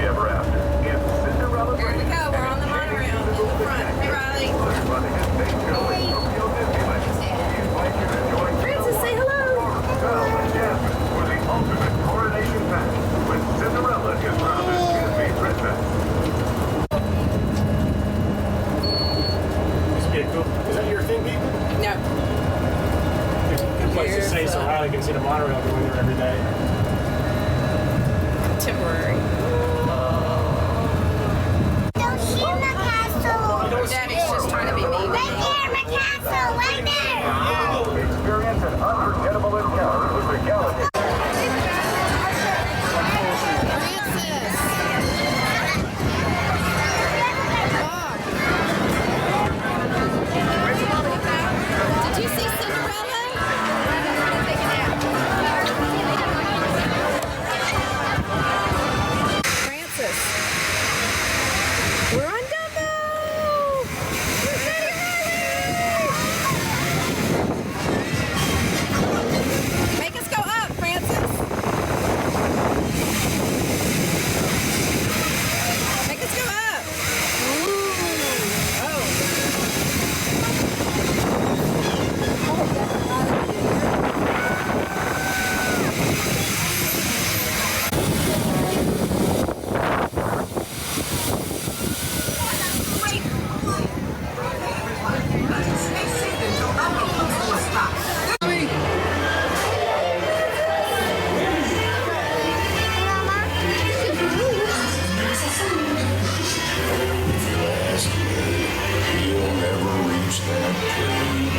ever after. In Cinderella Here we go. We're on the monorail in the front. Hey, Riley. running a stage show in Tokyo Disneyland. We invite you to join Francis, say hello. Belle and Jasmine for the ultimate coronation match when Cinderella is crowned as Disney princess. Is that your thing, people? No. Good place to stay so Riley can see the monorail going there every day. Temporary. Daddy's just trying to be mean. Right there, my castle, right there. Experience an unforgettable encounter with the galaxy. Did you see Cinderella? Francis. We're on Dumbo! Make us go up, Francis. Make us go up. Ooh. Oh. You'll never reach that train.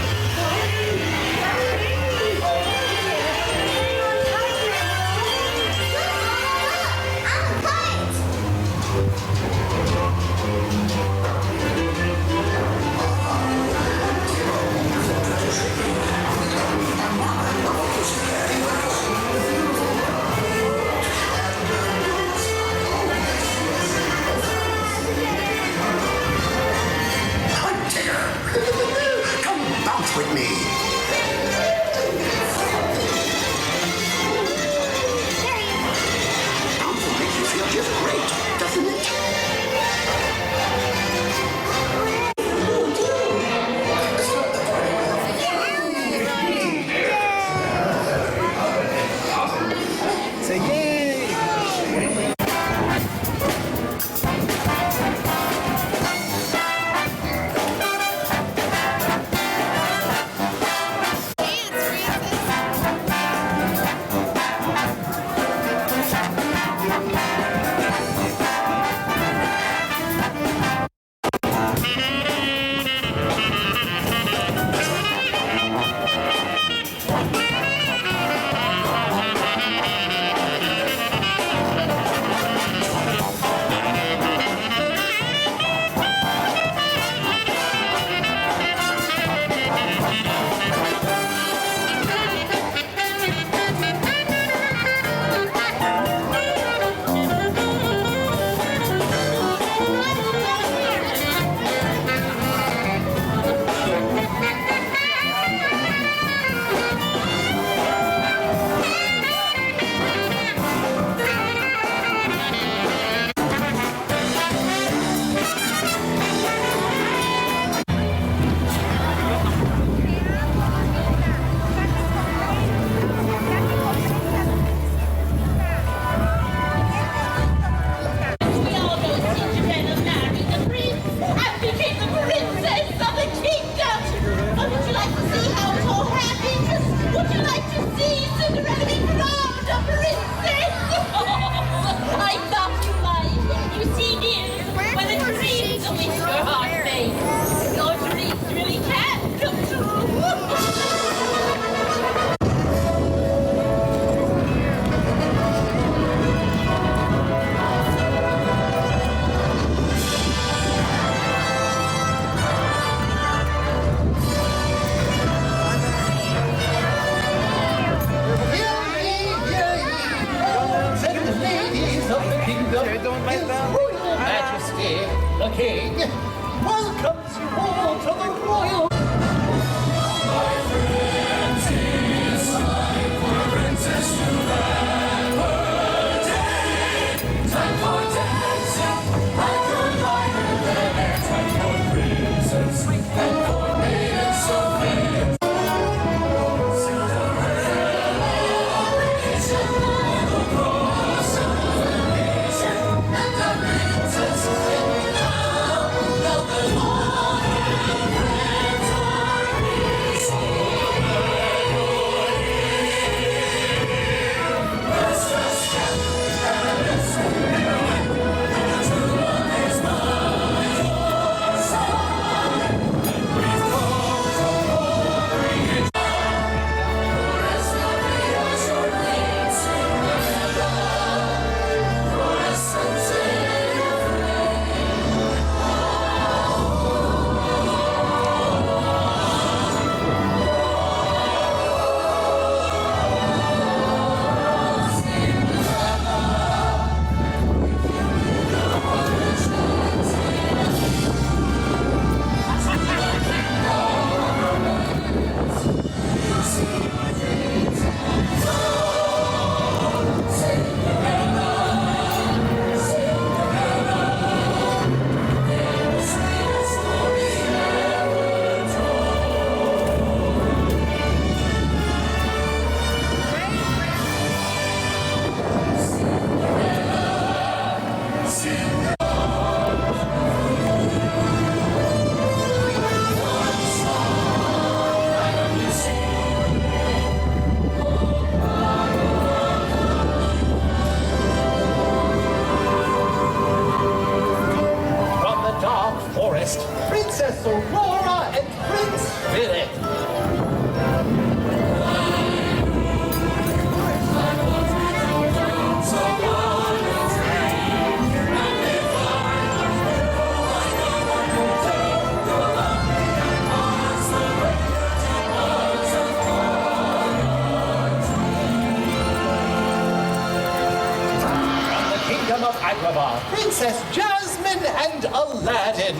Come bounce with me. Bounce will make you feel just great, doesn't it? Say yay! welcomes you all to the royal. Time for Agrabah, Princess Jasmine, and Aladdin.